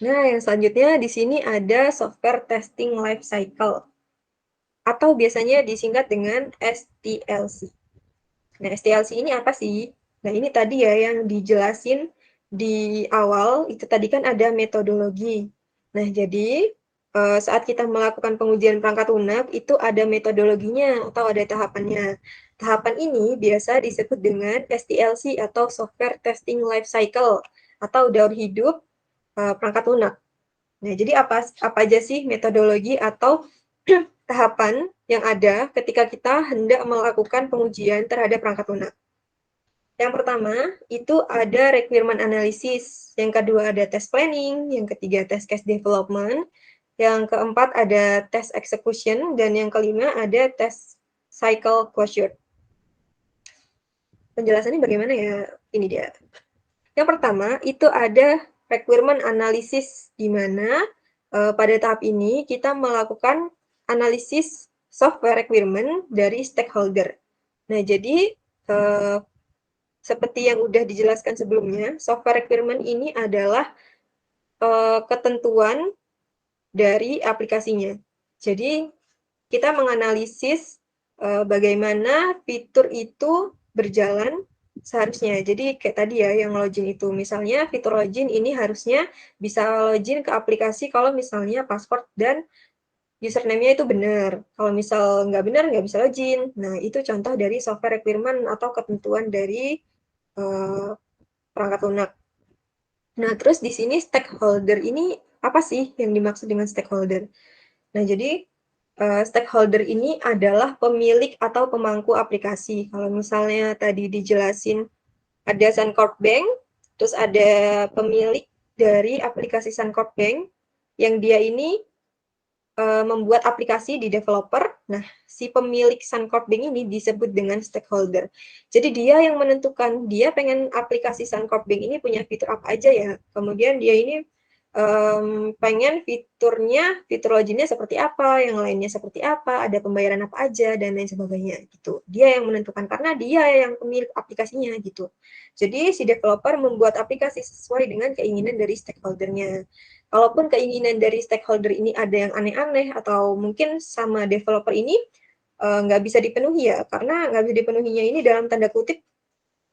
Nah, yang selanjutnya di sini ada software testing life cycle atau biasanya disingkat dengan STLC. Nah, STLC ini apa sih? Nah, ini tadi ya yang dijelasin di awal, itu tadi kan ada metodologi. Nah, jadi saat kita melakukan pengujian perangkat lunak, itu ada metodologinya atau ada tahapannya. Tahapan ini biasa disebut dengan STLC atau Software Testing Life Cycle atau daur hidup perangkat lunak. Nah, jadi apa aja sih metodologi atau tahapan yang ada ketika kita hendak melakukan pengujian terhadap perangkat lunak? Yang pertama, itu ada requirement analysis. Yang kedua ada test planning. Yang ketiga test case development. Yang keempat ada test execution. Dan yang kelima ada test cycle closure. Penjelasannya bagaimana ya? Ini dia. Yang pertama, itu ada requirement analysis, di mana pada tahap ini kita melakukan analisis software requirement dari stakeholder. Nah, jadi seperti yang udah dijelaskan sebelumnya, software requirement ini adalah ketentuan dari aplikasinya. Jadi kita menganalisis bagaimana fitur itu berjalan seharusnya. Jadi kayak tadi ya yang login itu, misalnya fitur login ini harusnya bisa login ke aplikasi kalau misalnya password dan username-nya itu benar. Kalau misal nggak benar, nggak bisa login. Nah, itu contoh dari software requirement atau ketentuan dari perangkat lunak. Nah, terus di sini stakeholder ini apa sih yang dimaksud dengan stakeholder? Nah, jadi stakeholder ini adalah pemilik atau pemangku aplikasi. Kalau misalnya tadi dijelasin ada Suncorp Bank, terus ada pemilik dari aplikasi Suncorp Bank yang dia ini membuat aplikasi di developer. Nah, si pemilik Suncorp Bank ini disebut dengan stakeholder. Jadi dia yang menentukan dia pengen aplikasi Suncorp Bank ini punya fitur apa aja ya. Kemudian dia ini pengen fitur loginnya seperti apa, yang lainnya seperti apa, ada pembayaran apa aja dan lain sebagainya gitu. Dia yang menentukan karena dia yang pemilik aplikasinya gitu. Jadi si developer membuat aplikasi sesuai dengan keinginan dari stakeholdernya. Kalaupun keinginan dari stakeholder ini ada yang aneh-aneh atau mungkin sama developer ini nggak bisa dipenuhi ya, karena nggak bisa dipenuhinya ini dalam tanda kutip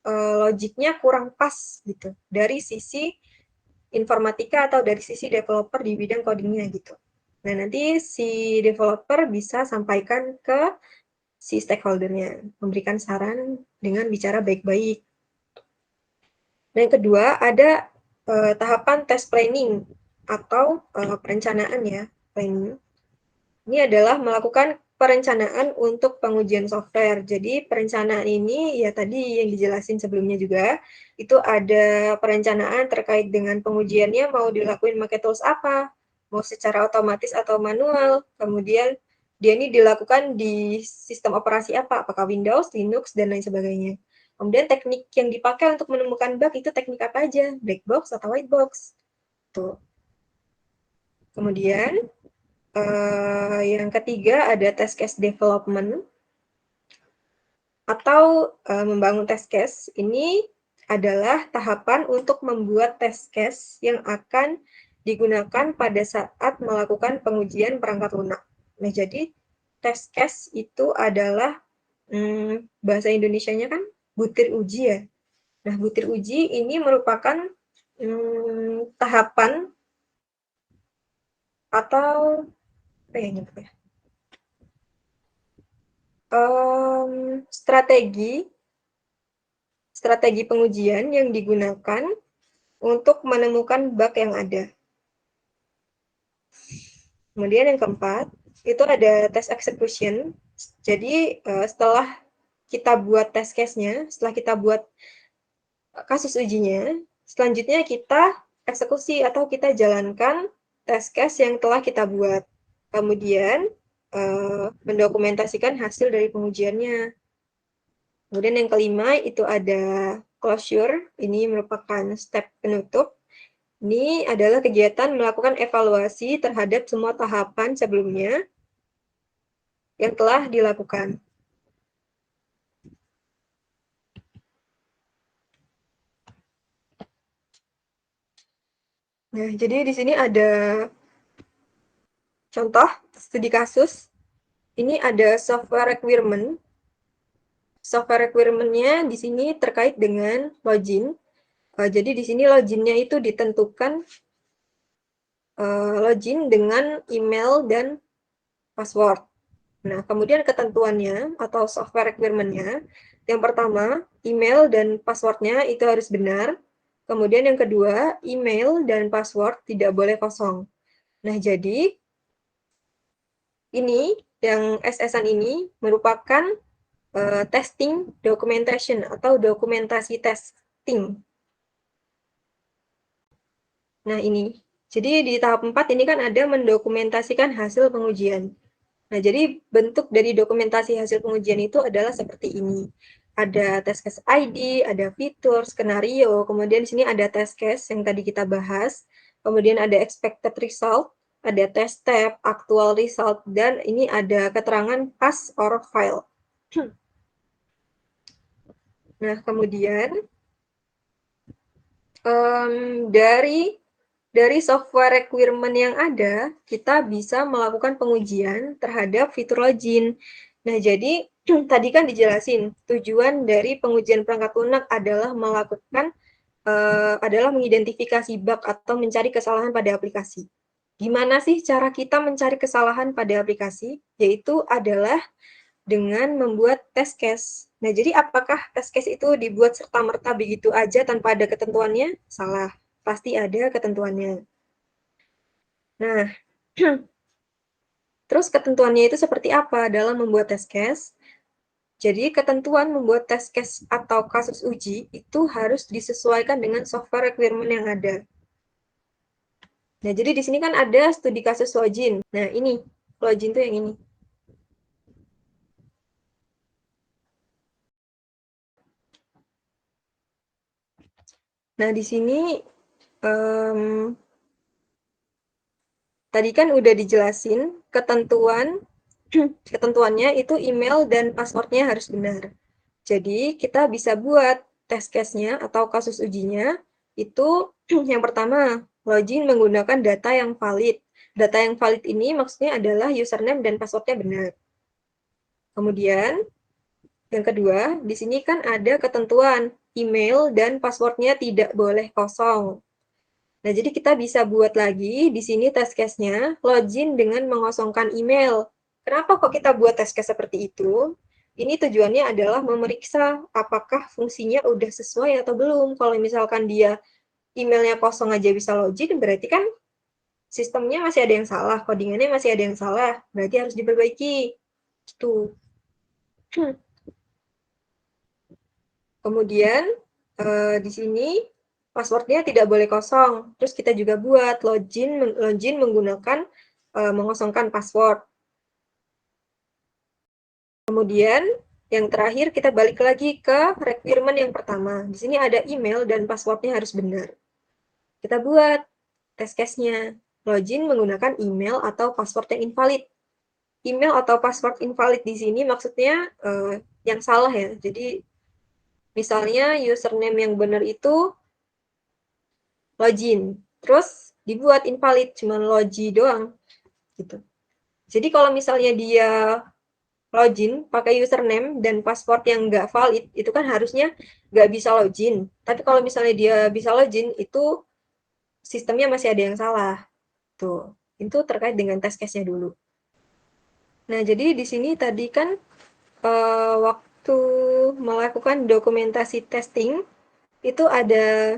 logiknya kurang pas gitu dari sisi informatika atau dari sisi developer di bidang codingnya gitu. Nah, nanti si developer bisa sampaikan ke si stakeholdernya, memberikan saran dengan bicara baik-baik. Dan yang kedua, ada tahapan test planning atau perencanaan ya, planning. Ini adalah melakukan perencanaan untuk pengujian software. Jadi perencanaan ini ya tadi yang dijelasin sebelumnya juga, itu ada perencanaan terkait dengan pengujiannya mau dilakuin pakai tools apa, mau secara otomatis atau manual, kemudian dia ini dilakukan di sistem operasi apa, apakah Windows, Linux, dan lain sebagainya. Kemudian teknik yang dipakai untuk menemukan bug itu teknik apa aja, black box atau white box. Tuh. Kemudian yang ketiga ada test case development atau membangun test case. Ini adalah tahapan untuk membuat test case yang akan digunakan pada saat melakukan pengujian perangkat lunak. Nah, jadi test case itu adalah bahasa Indonesianya kan butir uji ya. Nah, butir uji ini merupakan tahapan atau apa ya nyebutnya? Strategi pengujian yang digunakan untuk menemukan bug yang ada. Kemudian yang keempat, itu ada test execution. Jadi setelah kita buat test case-nya, setelah kita buat kasus ujinya, selanjutnya kita eksekusi atau kita jalankan test case yang telah kita buat. Kemudian mendokumentasikan hasil dari pengujiannya. Kemudian yang kelima itu ada closure, ini merupakan step penutup. Ini adalah kegiatan melakukan evaluasi terhadap semua tahapan sebelumnya yang telah dilakukan. Nah, jadi di sini ada contoh studi kasus. Ini ada software requirement. Software requirement-nya di sini terkait dengan login. Jadi di sini login-nya itu ditentukan login dengan email dan password. Nah, kemudian ketentuannya atau software requirement-nya, yang pertama, email dan password-nya itu harus benar. Kemudian yang kedua, email dan password tidak boleh kosong. Nah, jadi ini yang SS-an ini merupakan testing documentation atau dokumentasi testing. Nah, ini. Jadi di tahap 4 ini kan ada mendokumentasikan hasil pengujian. Nah, jadi bentuk dari dokumentasi hasil pengujian itu adalah seperti ini. Ada test case ID, ada fitur, skenario, kemudian di sini ada test case yang tadi kita bahas, kemudian ada expected result, ada test step, actual result, dan ini ada keterangan pass or fail. Nah, kemudian dari software requirement yang ada, kita bisa melakukan pengujian terhadap fitur login. Nah, jadi tadi kan dijelasin, tujuan dari pengujian perangkat lunak adalah mengidentifikasi bug atau mencari kesalahan pada aplikasi. Gimana sih cara kita mencari kesalahan pada aplikasi? Yaitu adalah dengan membuat test case. Nah, jadi apakah test case itu dibuat serta-merta begitu aja tanpa ada ketentuannya? Salah, pasti ada ketentuannya. Nah, terus ketentuannya itu seperti apa dalam membuat test case? Jadi, ketentuan membuat test case atau kasus uji itu harus disesuaikan dengan software requirement yang ada. Nah, jadi di sini kan ada studi kasus login. Nah, ini, login tuh yang ini. Nah, di sini tadi kan udah dijelasin ketentuannya itu email dan passwordnya harus benar. Jadi kita bisa buat test case-nya atau kasus ujinya itu yang pertama, login menggunakan data yang valid. Data yang valid ini maksudnya adalah username dan passwordnya benar. Kemudian yang kedua, di sini kan ada ketentuan email dan passwordnya tidak boleh kosong. Nah, jadi kita bisa buat lagi di sini test case-nya login dengan mengosongkan email. Kenapa kok kita buat test case seperti itu? Ini tujuannya adalah memeriksa apakah fungsinya udah sesuai atau belum. Kalau misalkan dia emailnya kosong aja bisa login, berarti kan sistemnya masih ada yang salah, codingannya masih ada yang salah, berarti harus diperbaiki. Tuh. Kemudian di sini passwordnya tidak boleh kosong. Terus kita juga buat login menggunakan mengosongkan password. Kemudian yang terakhir kita balik lagi ke requirement yang pertama. Di sini ada email dan passwordnya harus benar. Kita buat test case-nya. Login menggunakan email atau password yang invalid. Email atau password invalid di sini maksudnya yang salah ya. Jadi misalnya username yang benar itu login, terus dibuat invalid, cuma logi doang, gitu. Jadi kalau misalnya dia login pakai username dan password yang nggak valid, itu kan harusnya nggak bisa login. Tapi kalau misalnya dia bisa login, itu sistemnya masih ada yang salah. Tuh, itu terkait dengan test case-nya dulu. Nah, jadi di sini tadi kan waktu melakukan dokumentasi testing, itu ada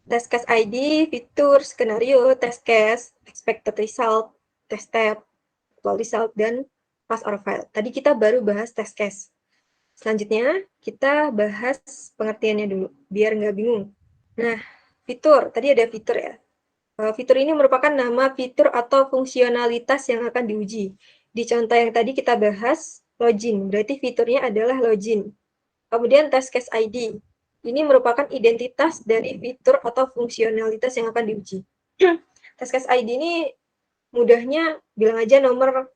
test case ID, fitur, skenario, test case, expected result, test step, actual result, dan pass or fail. Tadi kita baru bahas test case. Selanjutnya, kita bahas pengertiannya dulu, biar nggak bingung. Nah, fitur. Tadi ada fitur ya. Fitur ini merupakan nama fitur atau fungsionalitas yang akan diuji. Di contoh yang tadi kita bahas, login. Berarti fiturnya adalah login. Kemudian test case ID. Ini merupakan identitas dari fitur atau fungsionalitas yang akan diuji. Test case ID ini mudahnya bilang aja nomor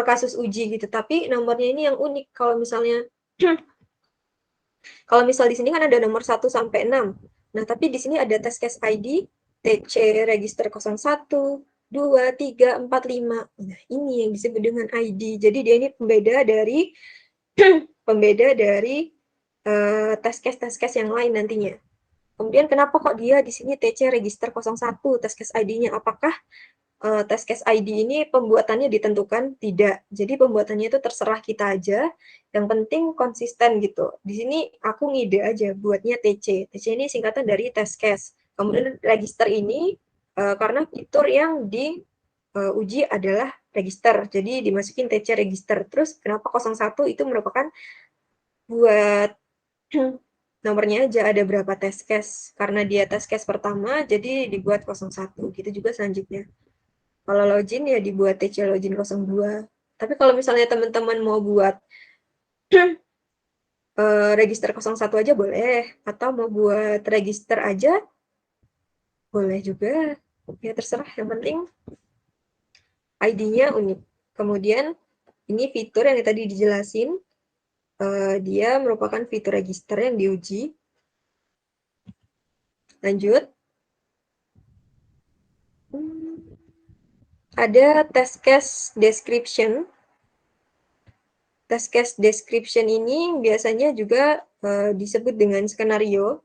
kasus uji gitu, tapi nomornya ini yang unik. Kalau misal di sini kan ada nomor 1 sampai 6. Nah, tapi di sini ada test case ID TC register 01, 2, 3, 4, 5. Nah, ini yang disebut dengan ID. Jadi dia ini pembeda dari test case yang lain nantinya. Kemudian kenapa kok dia di sini TC register 01 test case ID-nya? Apakah test case ID ini pembuatannya ditentukan? Tidak. Jadi pembuatannya itu terserah kita aja. Yang penting konsisten gitu. Di sini aku ngide aja buatnya TC. TC ini singkatan dari test case. Kemudian register ini karena fitur yang diuji adalah register. Jadi dimasukin TC register. Terus kenapa 01 itu merupakan buat nomornya aja ada berapa test case. Karena dia test case pertama, jadi dibuat 01. Gitu juga selanjutnya. Kalau login ya dibuat TC login 02. Tapi kalau misalnya teman-teman mau buat register 01 aja boleh. Atau mau buat register aja, boleh juga. Ya terserah, yang penting ID-nya unik. Kemudian ini fitur yang tadi dijelasin, dia merupakan fitur register yang diuji. Lanjut. Ada test case description. Test case description ini biasanya juga disebut dengan skenario.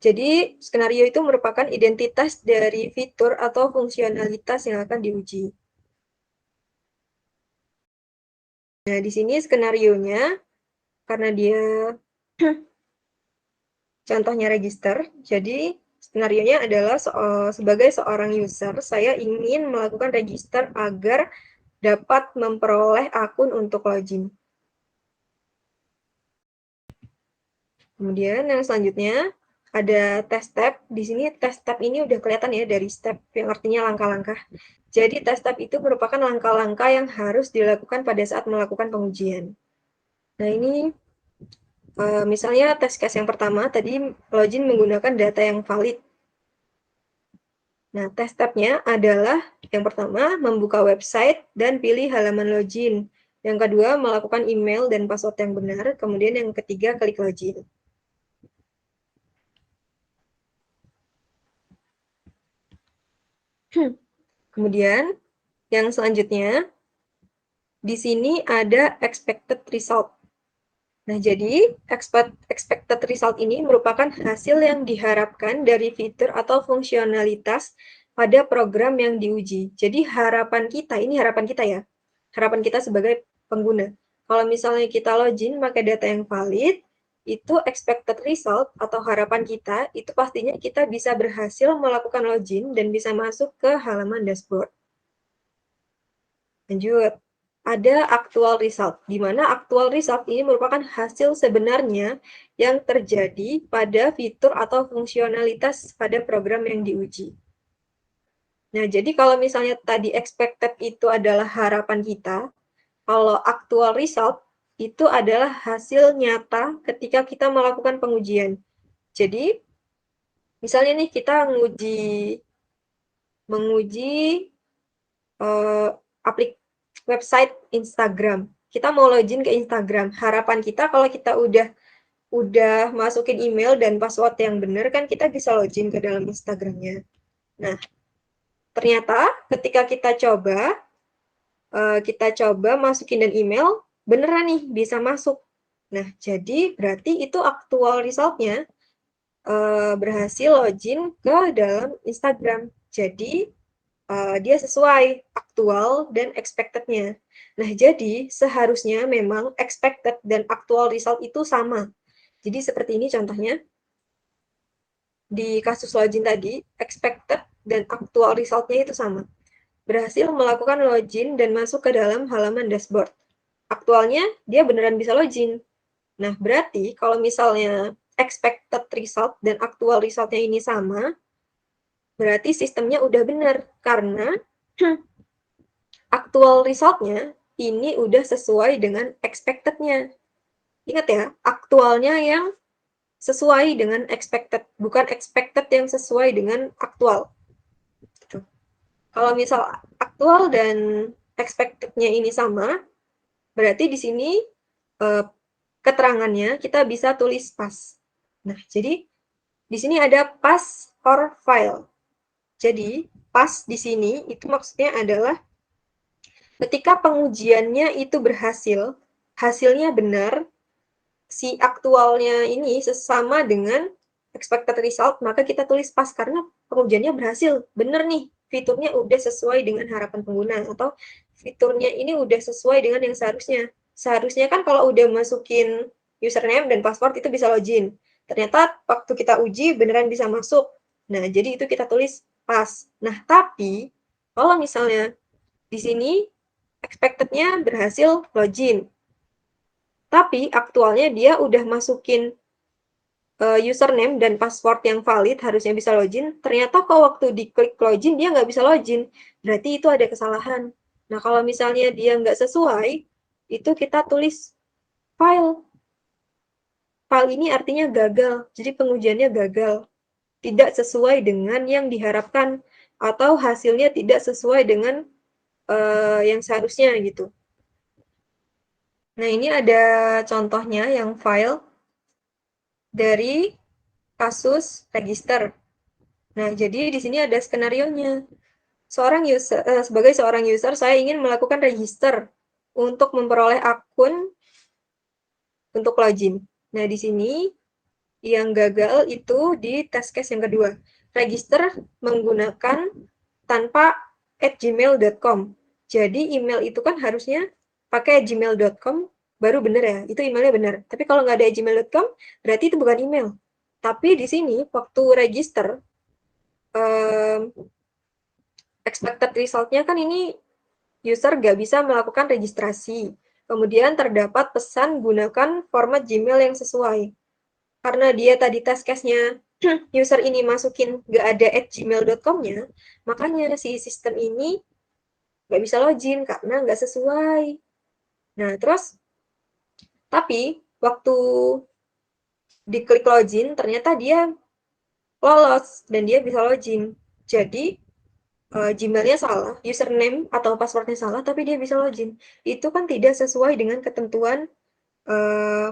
Jadi, skenario itu merupakan identitas dari fitur atau fungsionalitas yang akan diuji. Nah, di sini skenarionya, karena dia contohnya register, jadi skenarionya adalah sebagai seorang user, saya ingin melakukan register agar dapat memperoleh akun untuk login. Kemudian yang selanjutnya ada test step. Di sini test step ini udah kelihatan ya dari step yang artinya langkah-langkah. Jadi test step itu merupakan langkah-langkah yang harus dilakukan pada saat melakukan pengujian. Nah ini misalnya test case yang pertama tadi login menggunakan data yang valid. Nah test step-nya adalah yang pertama membuka website dan pilih halaman login. Yang kedua melakukan email dan password yang benar. Kemudian yang ketiga klik login. Kemudian yang selanjutnya di sini ada expected result. Nah, jadi expected result ini merupakan hasil yang diharapkan dari fitur atau fungsionalitas pada program yang diuji. Jadi harapan kita, ini harapan kita ya, harapan kita sebagai pengguna. Kalau misalnya kita login pakai data yang valid, itu expected result atau harapan kita, itu pastinya kita bisa berhasil melakukan login dan bisa masuk ke halaman dashboard. Lanjut. Ada actual result, di mana actual result ini merupakan hasil sebenarnya yang terjadi pada fitur atau fungsionalitas pada program yang diuji. Nah, jadi kalau misalnya tadi expected itu adalah harapan kita, kalau actual result itu adalah hasil nyata ketika kita melakukan pengujian. Jadi, misalnya nih kita menguji website Instagram. Kita mau login ke Instagram. Harapan kita kalau kita udah masukin email dan password yang benar kan kita bisa login ke dalam Instagramnya. Nah, ternyata ketika kita coba masukin dan email, beneran nih bisa masuk. Nah, jadi berarti itu aktual resultnya berhasil login ke dalam Instagram. Jadi dia sesuai aktual dan expected-nya. Nah, jadi seharusnya memang expected dan actual result itu sama. Jadi seperti ini contohnya. Di kasus login tadi, expected dan actual result-nya itu sama. Berhasil melakukan login dan masuk ke dalam halaman dashboard. Aktualnya, dia beneran bisa login. Nah, berarti kalau misalnya expected result dan actual result-nya ini sama, berarti sistemnya udah benar. Karena actual result-nya ini udah sesuai dengan expected-nya. Ingat ya, aktualnya yang sesuai dengan expected, bukan expected yang sesuai dengan aktual. Gitu. Kalau misal aktual dan expected-nya ini sama, berarti di sini keterangannya kita bisa tulis pas. Nah, jadi di sini ada pass or file. Jadi, pass di sini itu maksudnya adalah ketika pengujiannya itu berhasil, hasilnya benar, si aktualnya ini sesama dengan expected result, maka kita tulis pass karena pengujiannya berhasil. Benar nih, fiturnya udah sesuai dengan harapan pengguna, atau fiturnya ini udah sesuai dengan yang seharusnya. Seharusnya kan kalau udah masukin username dan password itu bisa login. Ternyata waktu kita uji beneran bisa masuk. Nah, jadi itu kita tulis pass. Nah, tapi kalau misalnya di sini expected-nya berhasil login, tapi aktualnya dia udah masukin username dan password yang valid, harusnya bisa login, ternyata kok waktu diklik login dia nggak bisa login, berarti itu ada kesalahan. Nah, kalau misalnya dia nggak sesuai, itu kita tulis file. File ini artinya gagal, jadi pengujiannya gagal. Tidak sesuai dengan yang diharapkan, atau hasilnya tidak sesuai dengan yang seharusnya gitu. Nah, ini ada contohnya yang file dari kasus register. Nah, jadi di sini ada skenarionya. Sebagai seorang user, saya ingin melakukan register untuk memperoleh akun untuk login. Nah, di sini yang gagal itu di test case yang kedua. Register menggunakan tanpa @gmail.com. Jadi email itu kan harusnya pakai gmail.com baru benar ya. Itu emailnya benar. Tapi kalau nggak ada gmail.com, berarti itu bukan email. Tapi di sini waktu register, expected result-nya kan ini user nggak bisa melakukan registrasi. Kemudian terdapat pesan gunakan format Gmail yang sesuai. Karena dia tadi test case-nya user ini masukin nggak ada @gmail.com-nya, makanya si sistem ini nggak bisa login karena nggak sesuai. Nah, terus, tapi waktu diklik login, ternyata dia lolos dan dia bisa login. Jadi, Gmail-nya salah, username atau password-nya salah, tapi dia bisa login. Itu kan tidak sesuai dengan uh,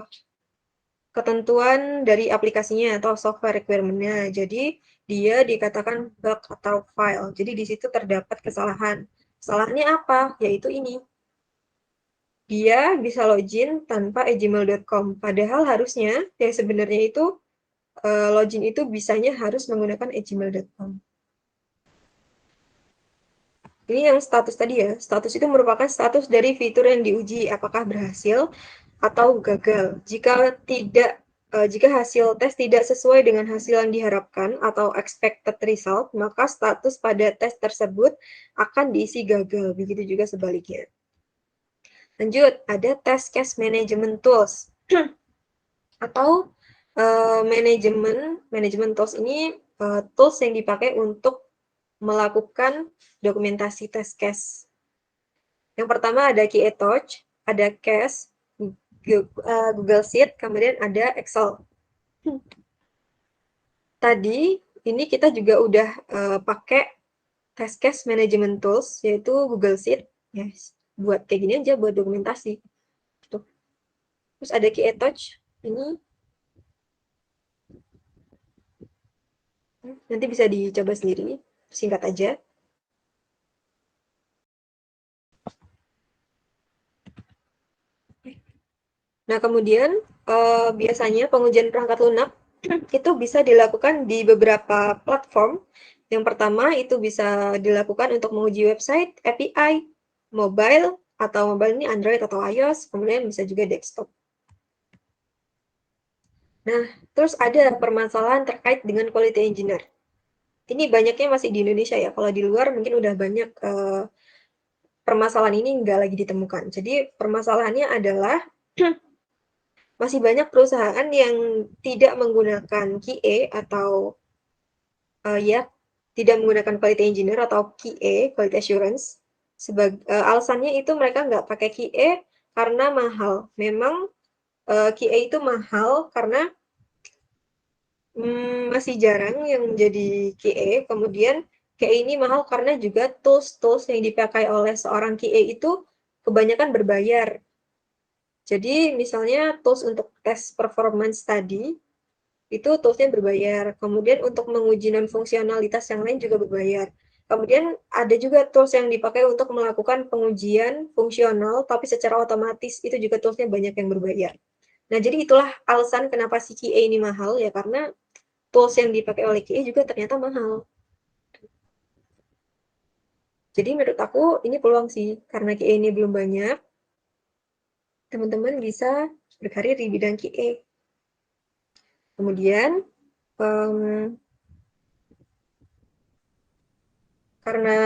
ketentuan dari aplikasinya atau software requirement-nya. Jadi, dia dikatakan bug atau file. Jadi, di situ terdapat kesalahan. Kesalahannya apa? Yaitu ini. Dia bisa login tanpa gmail.com. Padahal harusnya, yang sebenarnya itu, login itu bisanya harus menggunakan gmail.com. Ini yang status tadi ya. Status itu merupakan status dari fitur yang diuji, apakah berhasil atau gagal. Jika hasil tes tidak sesuai dengan hasil yang diharapkan atau expected result, maka status pada tes tersebut akan diisi gagal. Begitu juga sebaliknya. Lanjut, ada test case management tools atau manajemen tools ini tools yang dipakai untuk melakukan dokumentasi test case. Yang pertama ada QA-Touch, ada Case, Google Sheet, kemudian ada Excel. Tadi ini kita juga udah pakai test case management tools, yaitu Google Sheet. Yes. Buat kayak gini aja, buat dokumentasi. Tuh. Terus ada QA-Touch, ini nanti bisa dicoba sendiri, singkat aja. Nah, kemudian biasanya pengujian perangkat lunak itu bisa dilakukan di beberapa platform. Yang pertama itu bisa dilakukan untuk menguji website, API, mobile, atau mobile ini Android atau iOS, kemudian bisa juga desktop. Nah, terus ada permasalahan terkait dengan quality engineer. Ini banyaknya masih di Indonesia ya, kalau di luar mungkin udah banyak permasalahan ini nggak lagi ditemukan. Jadi permasalahannya adalah masih banyak perusahaan yang tidak menggunakan QA atau ya tidak menggunakan quality engineer atau QA, quality assurance. Alasannya itu mereka nggak pakai QA karena mahal. Memang QA itu mahal karena masih jarang yang menjadi QA. Kemudian QA ini mahal karena juga tools-tools yang dipakai oleh seorang QA itu kebanyakan berbayar. Jadi misalnya tools untuk tes performance tadi itu toolsnya berbayar. Kemudian untuk menguji non-fungsionalitas yang lain juga berbayar. Kemudian ada juga tools yang dipakai untuk melakukan pengujian fungsional, tapi secara otomatis itu juga toolsnya banyak yang berbayar. Nah, jadi itulah alasan kenapa si QA ini mahal, ya karena tools yang dipakai oleh QA juga ternyata mahal. Jadi menurut aku ini peluang sih, karena QA ini belum banyak, teman-teman bisa berkarir di bidang QA. Kemudian, karena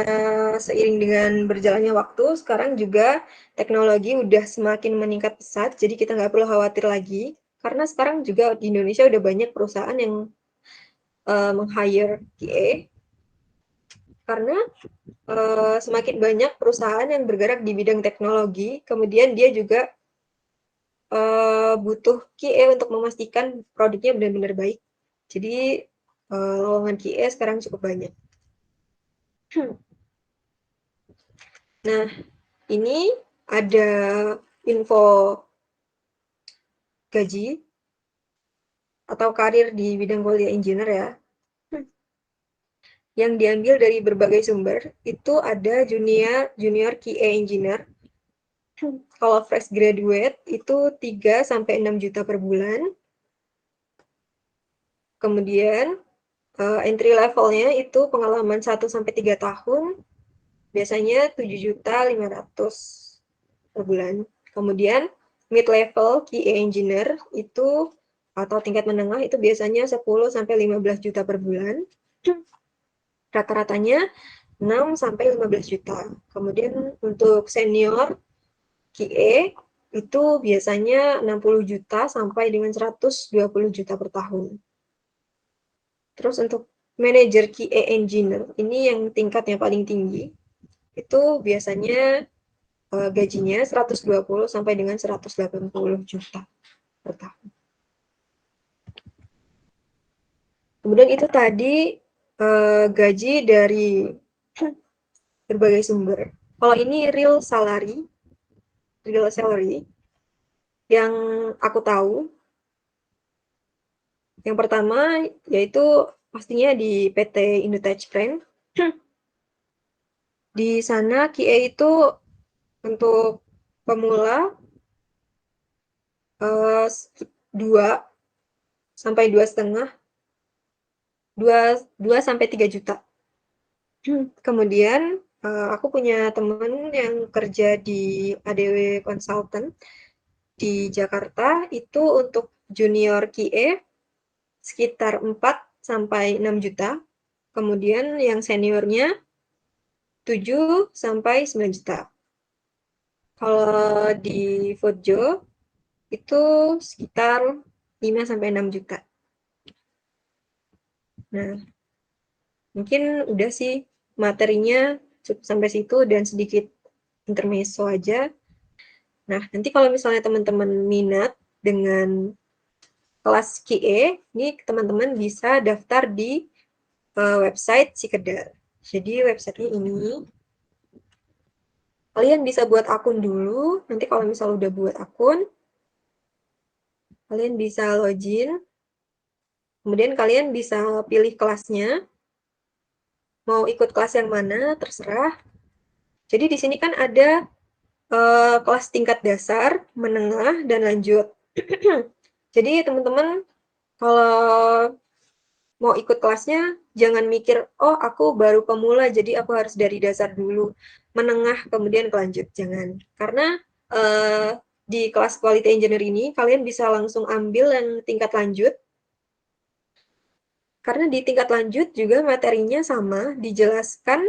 seiring dengan berjalannya waktu, sekarang juga teknologi udah semakin meningkat pesat, jadi kita nggak perlu khawatir lagi. Karena sekarang juga di Indonesia udah banyak perusahaan yang meng-hire QA, karena semakin banyak perusahaan yang bergerak di bidang teknologi, kemudian dia juga butuh QA untuk memastikan produknya benar-benar baik. Jadi lowongan QA sekarang cukup banyak. Nah, ini ada info gaji atau karir di bidang quality engineer ya. Yang diambil dari berbagai sumber, itu ada junior QA engineer. Kalau fresh graduate itu 3 sampai 6 juta per bulan. Kemudian entry levelnya itu pengalaman 1 sampai 3 tahun, biasanya 7.500.000 per bulan. Kemudian mid level QA engineer itu atau tingkat menengah itu biasanya 10 sampai 15 juta per bulan. Rata-ratanya 6 sampai 15 juta. Kemudian untuk senior QA itu biasanya 60 juta sampai dengan 120 juta per tahun. Terus untuk manager QA engineer, ini yang tingkatnya paling tinggi, itu biasanya gajinya 120 sampai dengan 180 juta per tahun. Kemudian itu tadi gaji dari berbagai sumber. Kalau ini real salary yang aku tahu, yang pertama yaitu pastinya di PT Indotech Brand. Di sana QA itu untuk pemula 2 sampai 2,5 2 sampai 3 juta. Kemudian aku punya teman yang kerja di ADW Consultant di Jakarta, itu untuk junior QA sekitar 4 sampai 6 juta. Kemudian yang seniornya 7 sampai 9 juta. Kalau di Foodjo itu sekitar 5 sampai 6 juta. Nah, mungkin udah sih materinya cukup sampai situ dan sedikit intermezzo aja. Nah, nanti kalau misalnya teman-teman minat dengan kelas QA, ini teman-teman bisa daftar di website Sikedar. Jadi websitenya ini, kalian bisa buat akun dulu. Nanti kalau misalnya udah buat akun, kalian bisa login. Kemudian kalian bisa pilih kelasnya. Mau ikut kelas yang mana, terserah. Jadi di sini kan ada kelas tingkat dasar, menengah, dan lanjut. Jadi teman-teman kalau mau ikut kelasnya, jangan mikir, oh aku baru pemula, jadi aku harus dari dasar dulu, menengah, kemudian ke lanjut. Jangan. Karena di kelas Quality Engineer ini, kalian bisa langsung ambil yang tingkat lanjut. Karena di tingkat lanjut juga materinya sama, dijelaskan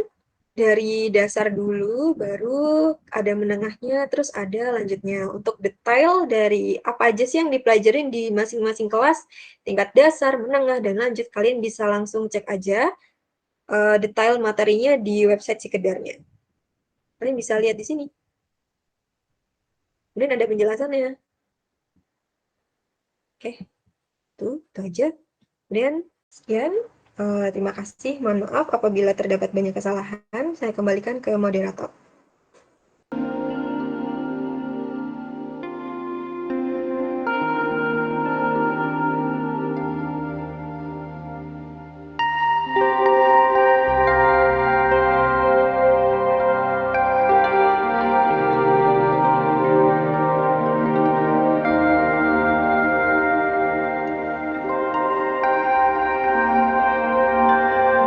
dari dasar dulu, baru ada menengahnya, terus ada lanjutnya. Untuk detail dari apa aja sih yang dipelajarin di masing-masing kelas, tingkat dasar, menengah, dan lanjut, kalian bisa langsung cek aja detail materinya di website Sikedarnya. Kalian bisa lihat di sini. Kemudian ada penjelasannya. Oke, itu aja. Kemudian, sekian. Terima kasih. Mohon maaf apabila terdapat banyak kesalahan. Saya kembalikan ke moderator.